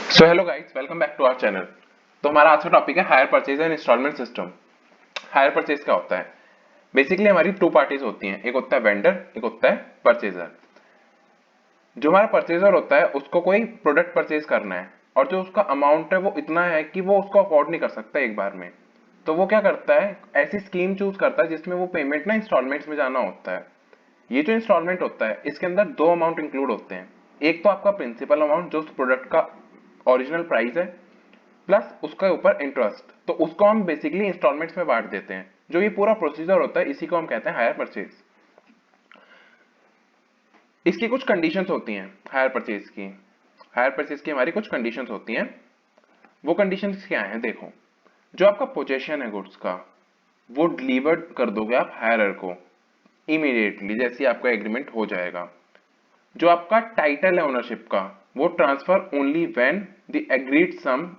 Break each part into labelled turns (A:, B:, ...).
A: So hello guys, welcome back to our channel. तो हमारा आज का टॉपिक है hire purchase and instalment system. Hire purchase क्या होता है? बेसिकली हमारी टू पार्टीज होती हैं, एक होता है वेंडर, एक होता है परचेजर। जो हमारा परचेजर होता है उसको कोई प्रोडक्ट परचेज करना है और जो उसका अमाउंट है वो इतना है कि वो उसको अफोर्ड नहीं कर सकता एक बार में। तो वो क्या करता है, ऐसी स्कीम चूज करता है जिसमें वो पेमेंट ना इंस्टॉलमेंट्स में जाना होता है। ये जो इंस्टॉलमेंट होता है इसके अंदर दो अमाउंट इंक्लूड होते हैं। एक तो आपका प्रिंसिपल अमाउंट जो उस प्रोडक्ट का ओरिजिनल प्राइस है, प्लस उसके ऊपर इंटरेस्ट। तो उसको हम बेसिकली इंस्टॉलमेंट्स में बांट देते हैं। जो ये पूरा प्रोसीजर होता है इसी को हम कहते हैं हायर परचेज। इसकी कुछ कंडीशंस होती हैं हायर परचेज की। हायर परचेज की हमारी कुछ कंडीशंस होती हैं। वो कंडीशंस क्या हैं? देखो, जो आपका पोजेशन है गुड्स का वो डिलीवर्ड कर दोगे आप हायरर को इमीडिएटली जैसे ही आपका एग्रीमेंट हो जाएगा। जो आपका टाइटल है ओनरशिप का वो transfer only when the agreed sum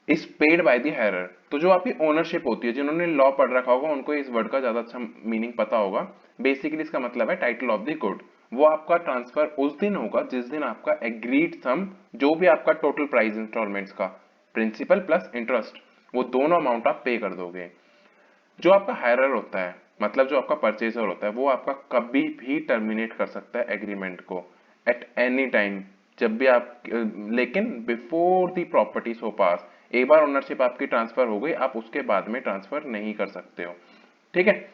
A: is paid by the hirer. तो जो आपकी ओनरशिप होती है, जिन्होंने लॉ पढ़ रखा होगा उनको इस वर्ड का ज्यादा अच्छा मीनिंग पता होगा। बेसिकली इसका मतलब है टाइटल ऑफ द गुड। वो आपका ट्रांसफर उस दिन होगा जिस दिन आपका एग्रीड सम, जो भी आपका टोटल प्राइस इंस्टॉलमेंट्स का, प्रिंसिपल प्लस इंटरेस्ट, वो दोनों अमाउंट आप पे कर दोगे। जो आपका हायरर होता है, मतलब जो आपका परचेजर होता है, वो आपका कभी भी टर्मिनेट कर सकता है एग्रीमेंट को एट एनी टाइम, जब भी आप, लेकिन बिफोर द प्रॉपर्टी सो पास। एक बार ओनरशिप आपकी ट्रांसफर हो गई, आप उसके बाद में ट्रांसफर नहीं कर सकते हो। ठीक है।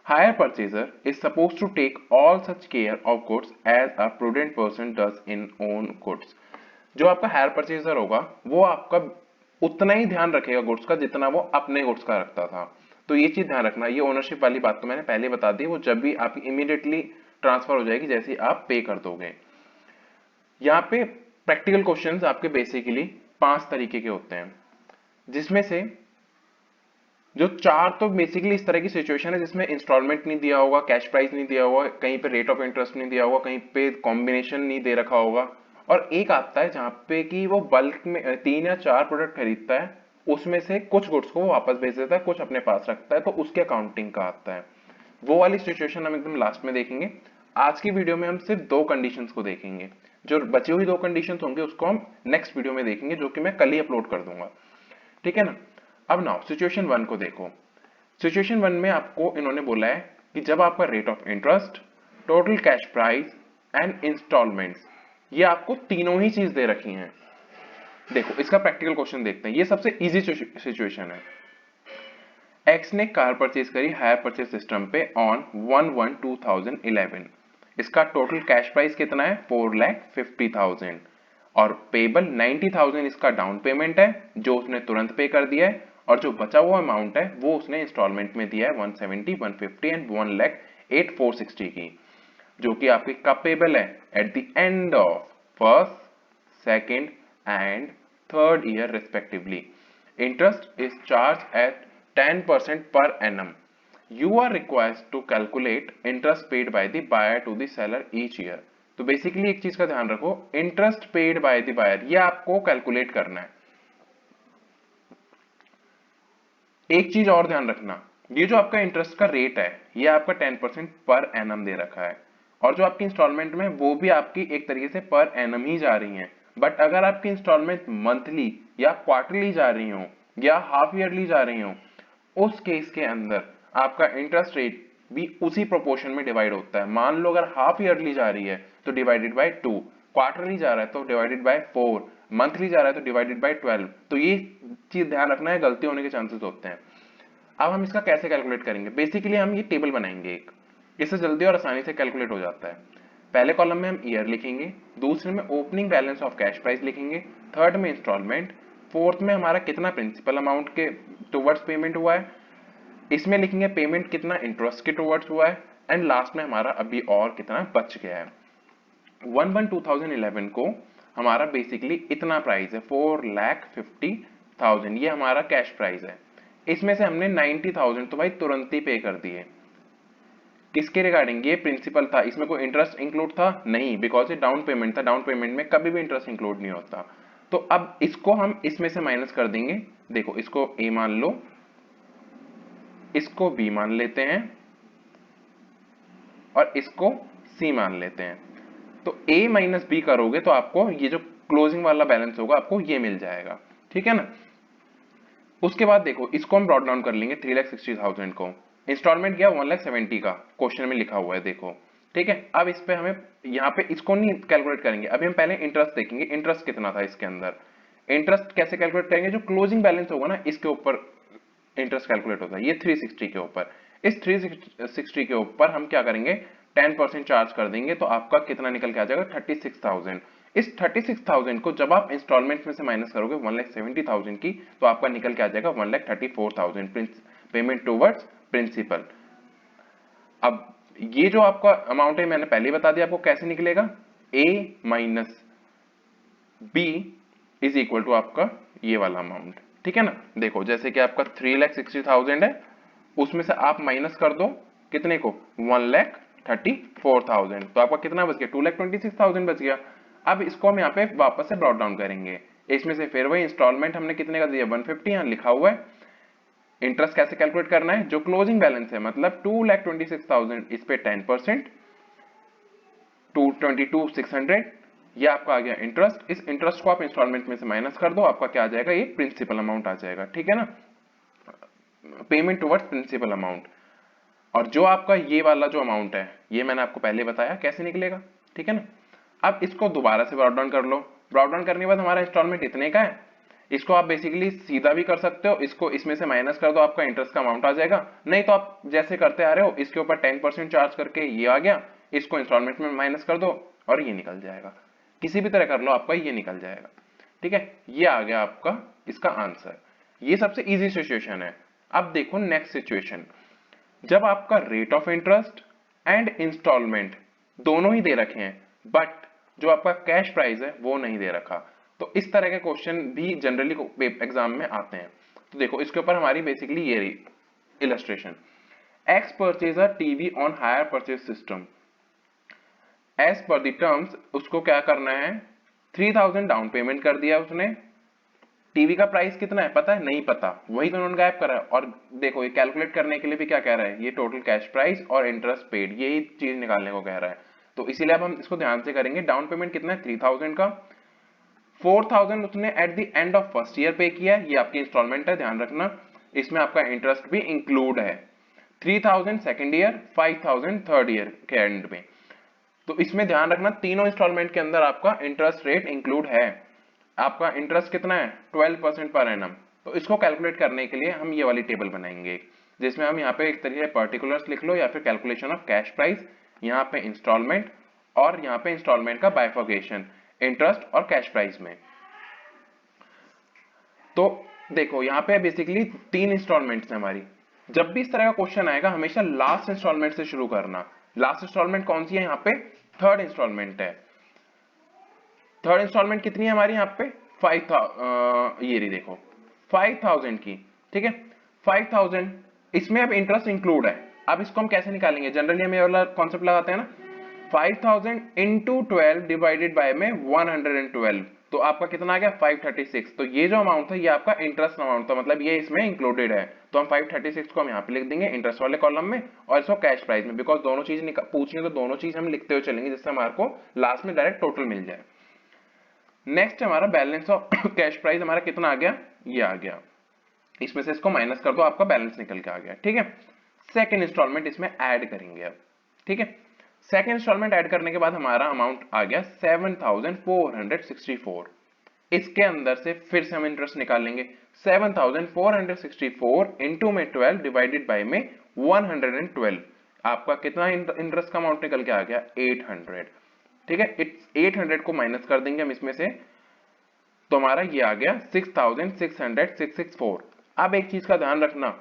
A: Hire purchaser is suppose to take all such care of goods as a prudent person does in own goods. जो आपका हायर परचेजर होगा वो आपका उतना ही ध्यान रखेगा गुड्स का जितना वो अपने गुड्स का रखता था। तो ये चीज ध्यान रखना। ये ओनरशिप वाली बात तो मैंने पहले बता दी, वो जब भी आप इमीडिएटली ट्रांसफर हो जाएगी जैसे ही आप पे कर दोगे। यहाँ पे प्रैक्टिकल क्वेश्चंस आपके बेसिकली 5 तरीके के होते हैं, जिसमें से जो 4 तो बेसिकली इस तरह की सिचुएशन है जिसमें इंस्टॉलमेंट नहीं दिया होगा, कैश प्राइस नहीं दिया होगा, कहीं पे रेट ऑफ इंटरेस्ट नहीं दिया होगा, कहीं पे कॉम्बिनेशन नहीं दे रखा होगा। और एक आता है जहां पे कि वो बल्क में 3 या 4 प्रोडक्ट खरीदता है, उसमें से कुछ गुड्स को वो वापस भेज देता है, कुछ अपने पास रखता है, तो उसके अकाउंटिंग का आता है। वो वाली सिचुएशन हम एकदम लास्ट में देखेंगे। आज की वीडियो में हम सिर्फ 2 कंडीशंस को देखेंगे। जो बची हुई 2 कंडीशंस होंगे उसको हम नेक्स्ट वीडियो में देखेंगे, जो कि मैं कल ही अपलोड कर दूंगा। ठीक है ना। अब नाउ सिचुएशन 1 को देखो। सिचुएशन 1 में आपको इन्होंने बोला है कि जब आपका rate of interest, total cash price and instalments, ये आपको तीनों ही चीज दे रखी हैं। देखो इसका प्रैक्टिकल क्वेश्चन देखते हैं। ये सबसे इजी सिचुएशन है। एक्स ने कार परचेज करी हायर परचेज सिस्टम पे ऑन 1/1/2011। इसका टोटल कैश प्राइस कितना है? 4,50,000 और पेबल 90,000 इसका डाउन पेमेंट है जो उसने तुरंत पे कर दिया है, और जो बचा हुआ अमाउंट है वो उसने इंस्टॉलमेंट में दिया है 170, 150 एंड 1,08,460 की, जो कि आपकी कब पेबल है? At the end of first, second and third year respectively. Interest is charged at 10% per annum. You are required to calculate interest paid by the buyer to the seller each year. तो basically एक चीज का ध्यान रखो, interest paid by the buyer ये आपको calculate करना है। एक चीज और ध्यान रखना, ये जो आपका इंटरेस्ट का रेट है ये आपका 10% पर एनम दे रखा है, और जो आपकी इंस्टॉलमेंट में वो भी आपकी एक तरीके से पर एनम ही जा रही है। बट अगर आपकी इंस्टॉलमेंट मंथली या क्वार्टरली जा रही हो या हाफ ईयरली जा रही हो, उस केस के अंदर आपका इंटरेस्ट रेट भी उसी प्रोपोर्शन में डिवाइड होता है। मान लो अगर हाफ ईयरली जा रही है तो डिवाइडेड बाय 2, क्वार्टरली जा रहा है तो डिवाइडेड बाय 4, मंथली जा रहा है तो डिवाइडेड बाय 12। तो ये चीज ध्यान रखना है, गलती होने के चांसेस होते हैं। अब हम इसका कैसे कैलकुलेट करेंगे? बेसिकली हम ये टेबल बनाएंगे एक, इससे जल्दी और आसानी से कैलकुलेट हो जाता है। पहले कॉलम में हम ईयर लिखेंगे, दूसरे में opening balance of cash price लिखेंगे, थर्ड में इंस्टॉलमेंट, फोर्थ में हमारा कितना प्रिंसिपल अमाउंट के टुवर्ड्स पेमेंट हुआ है, इसमें लिखेंगे पेमेंट कितना इंटरेस्ट के टुवर्ड्स हुआ है, एंड लास्ट में हमारा अभी और कितना बच गया है। 1/1/2011 को हमारा बेसिकली इतना प्राइस है 4,50,000, ये हमारा कैश प्राइस है। इसमें से हमने 90,000 तो भाई तुरंत ही पे कर दिए। किसके रिगार्डिंग? ये प्रिंसिपल था, इसमें कोई इंटरेस्ट इंक्लूड था नहीं, बिकॉज ये डाउन पेमेंट था। डाउन पेमेंट में कभी भी इंटरेस्ट इंक्लूड नहीं होता। तो अब इसको हम इसमें से माइनस कर देंगे। देखो इसको ए मान लो, इसको बी मान लेते हैं और इसको सी मान लेते हैं। तो a माइनस बी करोगे तो आपको ये जो क्लोजिंग वाला बैलेंस होगा आपको ये मिल जाएगा, ठीक है ना। उसके बाद देखो इसको हम ब्रॉट डाउन कर लेंगे 3,60,000 को, इंस्टॉलमेंट गया 1,70,000 का, क्वेश्चन में लिखा हुआ है देखो, ठीक है। अब इस पे हमें यहाँ पे इसको नहीं कैलकुलेट करेंगे, अभी हम पहले इंटरेस्ट देखेंगे, इंटरेस्ट कितना था इसके अंदर। इंटरेस्ट कैसे कैलकुलेट करेंगे, जो क्लोजिंग बैलेंस होगा ना इसके ऊपर इंटरेस्ट कैलकुलेट होता है, ये 360 के ऊपर। इस 360 के ऊपर हम क्या करेंगे, 10% चार्ज कर देंगे, तो आपका कितना निकल के आ जाएगा 36,000। इस 36,000 को जब आप इंस्टॉलमेंट में से माइनस करोगे 1,70,000 की, तो आपका निकल के आ जाएगा 1,34,000 पेमेंट टूवर्ड्स प्रिंसिपल। अब ये जो आपका अमाउंट है मैंने पहले ही बता दिया आपको कैसे निकलेगा, A minus B is equal to आपका ये वाला अमाउंट, ठीक है ना। देखो जैसे कि आपका 3,60,000 है, उसमें से आप माइनस कर दो कितने को, 1,34,000, तो आपका कितना बच गया, 2,26,000 बच गया। अब इसको हम यहाँ पे वापस से ब्रॉट डाउन करेंगे, इसमें से फिर वही इंस्टॉलमेंट हमने कितने का दिया 150, यहाँ लिखा हुआ है। इंटरेस्ट कैसे कैलकुलेट करना है, जो क्लोजिंग बैलेंस है मतलब 2,26,000, इस पे 10% 222,600, ये आपका आ गया इंटरेस्ट। इस इंटरेस्ट को आप इंस्टॉलमेंट में से माइनस कर दो, आपका क्या आ जाएगा, ये प्रिंसिपल अमाउंट आ जाएगा, ठीक है ना, पेमेंट टुवर्ड्स प्रिंसिपल अमाउंट। और जो आपका ये वाला जो अमाउंट है ये मैंने आपको पहले बताया कैसे निकलेगा, ठीक है ना। अब इसको दोबारा से ब्रॉट डाउन कर लो, ब्रॉट डाउन करने के बाद हमारा इंस्टॉलमेंट इतने का है, इसको आप बेसिकली सीधा भी कर सकते हो, इसको इसमें से माइनस कर दो, आपका इंटरेस्ट का अमाउंट आ जाएगा। नहीं तो आप जैसे करते आ रहे हो, इसके ऊपर 10% चार्ज करके ये आ गया, इसको इंस्टॉलमेंट में माइनस कर दो और ये निकल जाएगा, किसी भी तरह कर लो, आपका ये निकल जाएगा, ठीक है। ये आ गया आपका इसका आंसर, ये सबसे इजी सिचुएशन है। अब देखो नेक्स्ट सिचुएशन, जब आपका rate of interest and instalment दोनों ही दे रखे हैं, बट जो आपका कैश प्राइस है वो नहीं दे रखा, तो इस तरह के क्वेश्चन भी जनरली एग्जाम में आते हैं। तो देखो इसके ऊपर हमारी बेसिकली ये रही illustration, X purchase a TV on hire purchase system, as per the terms उसको क्या करना है, 3,000 डाउन पेमेंट कर दिया उसने, टीवी का प्राइस कितना है पता है, नहीं पता, वही तो उन्होंने गायब करा है। और देखो ये कैलकुलेट करने के लिए भी क्या कह रहा है, ये टोटल कैश प्राइस और इंटरेस्ट पेड, यही चीज निकालने को कह रहा है। तो इसीलिए अब हम इसको ध्यान से करेंगे, डाउन पेमेंट कितना है 3,000 का, 4,000 उसने at the end of first year पे किया है, ये आपकी इंस्टॉलमेंट है ध्यान रखना, इसमें आपका इंटरेस्ट भी इंक्लूड है, 3,000 सेकेंड ईयर, 5,000 थर्ड ईयर के एंड में। तो इसमें ध्यान रखना तीनों इंस्टॉलमेंट के अंदर आपका इंटरेस्ट रेट इंक्लूड है। आपका इंटरेस्ट कितना है 12% पर एनम। तो इसको कैलकुलेट करने के लिए हम ये वाली टेबल बनाएंगे, जिसमें हम यहाँ पे एक तरीके से पर्टिकुलर्स लिख लो या फिर कैलकुलेशन ऑफ कैश प्राइस, यहाँ पे इंस्टॉलमेंट और यहाँ पे इंस्टॉलमेंट का बाइफर्केशन इंटरेस्ट और कैश प्राइस में। तो देखो यहाँ पे बेसिकली 3 इंस्टॉलमेंट्स है हमारी, जब भी इस तरह का क्वेश्चन आएगा हमेशा लास्ट इंस्टॉलमेंट से शुरू करना। लास्ट इंस्टॉलमेंट कौन सी है, यहाँ पे थर्ड इंस्टॉलमेंट है। थर्ड इंस्टॉलमेंट कितनी है हमारी यहाँ पे 5,000, ये रही देखो 5,000 की, ठीक है 5,000, इसमें अब इंटरेस्ट इंक्लूड है। अब इसको हम कैसे निकालेंगे, जनरली हम ये वाला कॉन्सेप्ट लगाते हैं ना, 5,000 इंटू 12 डिवाइडेड बाय में 112, तो आपका कितना आ गया 536। तो ये जो अमाउंट था ये आपका इंटरेस्ट अमाउंट था, मतलब ये इसमें इंक्लूडेड है, तो हम 536 को हम यहाँ पे लिख देंगे इंटरेस्ट वाले कॉलम में और इसको कैश प्राइस में, बिकॉज दोनों चीज पूछनी तो दोनों चीज हम लिखते हुए चलेंगे जिससे हमारे को लास्ट में डायरेक्ट टोटल मिल जाए। नेक्स्ट हमारा बैलेंस ऑफ कैश प्राइस हमारा कितना आ गया, ये आ गया, इसमें से इसको माइनस कर दो आपका बैलेंस निकल के आ गया, ठीक है। सेकंड इंस्टॉलमेंट इसमें ऐड करेंगे अब, ठीक है। सेकंड इंस्टॉलमेंट ऐड करने के बाद हमारा अमाउंट आ गया 7,464, इसके अंदर से फिर से हम इंटरेस्ट निकाल लेंगे, 7,464 इंटू में 12 डिवाइडेड बाय में 112, आपका कितना इंटरेस्ट का अमाउंट निकल के आ गया 800, ठीक है। 800 को माइनस कर देंगे हम इसमें से, तो हमारा ये आ गया 6,664। अब एक चीज का ध्यान रखना,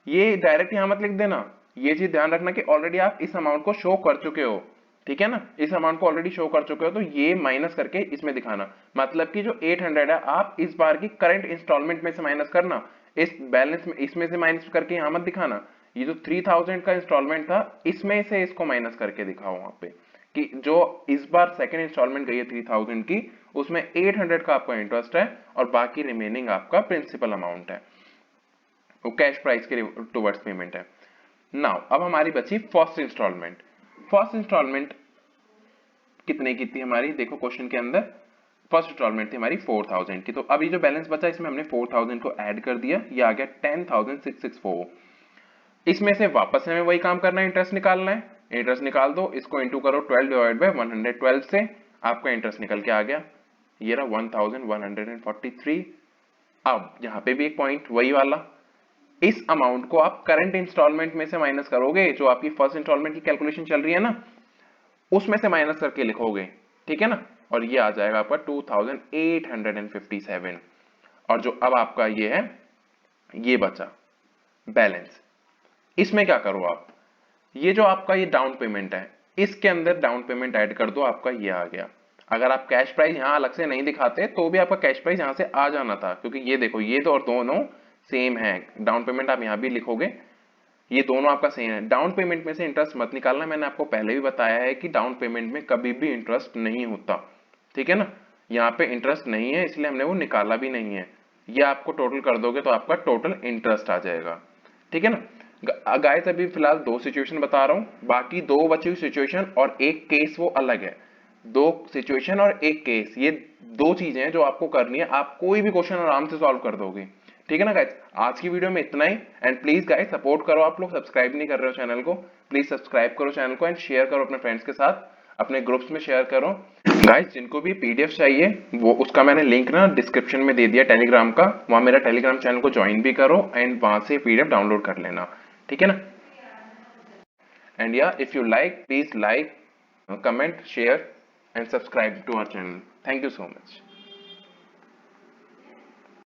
A: ये डायरेक्ट यहां मत लिख देना, ये चीज ध्यान रखना कि ऑलरेडी आप इस अमाउंट को शो कर चुके हो, ठीक है ना, इस अमाउंट को ऑलरेडी शो कर चुके हो, तो ये माइनस करके इसमें दिखाना, मतलब कि जो 800 है आप इस बार की करंट इंस्टॉलमेंट में से माइनस करना, इस बैलेंस में इसमें से माइनस करके यहां मत दिखाना। ये जो 3,000 का इंस्टॉलमेंट था इसमें से इसको माइनस करके दिखाओ वहां पे, कि जो इस बार सेकंड इंस्टॉलमेंट गई है 3,000 की, उसमें 800 का आपका इंटरेस्ट है और बाकी रिमेनिंग आपका प्रिंसिपल अमाउंट है, वो कैश प्राइस के टुवर्ड्स पेमेंट है। नाउ अब हमारी बची फर्स्ट इंस्टॉलमेंट। फर्स्ट इंस्टॉलमेंट कितने की थी हमारी, देखो क्वेश्चन के अंदर फर्स्ट इंस्टॉलमेंट थी हमारी 4000 की, तो अब ये जो बैलेंस बचा इसमें हमने 4000 को ऐड कर दिया, ये आ गया 10,664। इसमें से वापस हमें वही काम करना है, इंटरेस्ट निकालना है। इंटरेस्ट निकाल दो, इसको इंटू करो 12 डिवाइड बाय 112 से, आपका इंटरेस्ट निकल के आ गया, ये रहा 1143। अब यहाँ पे भी एक पॉइंट वही वाला, इस अमाउंट को आप करंट इंस्टॉलमेंट में से माइनस करोगे, जो आपकी फर्स्ट इंस्टॉलमेंट की कैलकुलेशन चल रही है ना, उसमें से माइनस करके लिखोगे, ठीक है ना, और ये आ जाएगा आपका 2857। और जो अब आपका ये है, ये बचा बैलेंस, इसमें क्या करो आप, ये जो आपका ये डाउन पेमेंट है, इसके अंदर डाउन पेमेंट ऐड कर दो, आपका ये आ गया। अगर आप कैश प्राइस यहां अलग से नहीं दिखाते तो भी आपका कैश प्राइस यहां से आ जाना था, क्योंकि ये देखो ये तो और दोनों सेम है। डाउन पेमेंट आप यहां भी लिखोगे, ये दोनों आपका सेम है। डाउन पेमेंट में से इंटरेस्ट मत निकालना, मैंने आपको पहले भी बताया है कि डाउन पेमेंट में कभी भी इंटरेस्ट नहीं होता, ठीक है ना। यहाँ पे इंटरेस्ट नहीं है इसलिए हमने वो निकाला भी नहीं है, ये आपको टोटल कर दोगे तो आपका टोटल इंटरेस्ट आ जाएगा, ठीक है ना। गाइस अभी फिलहाल दो सिचुएशन बता रहा हूँ, बाकी दो बची हुई सिचुएशन और एक केस वो अलग है। दो सिचुएशन और एक केस, ये दो चीजें हैं जो आपको करनी है, आप कोई भी क्वेश्चन आराम से सॉल्व कर दोगे, ठीक है ना गाइस। आज की वीडियो में इतना ही, एंड प्लीज गाइस सपोर्ट करो, आप लोग सब्सक्राइब नहीं कर रहे हो चैनल को, प्लीज सब्सक्राइब करो चैनल को एंड शेयर करो अपने फ्रेंड्स के साथ, अपने ग्रुप्स में शेयर करो। गाइस जिनको भी पीडीएफ चाहिए वो उसका मैंने लिंक ना डिस्क्रिप्शन में दे दिया टेलीग्राम का, वहां मेरा टेलीग्राम चैनल को ज्वाइन भी करो एंड वहां से पीडीएफ डाउनलोड कर लेना, ठीक है ना। एंड या if you like please like, comment, share and subscribe to our channel. Thank you so much.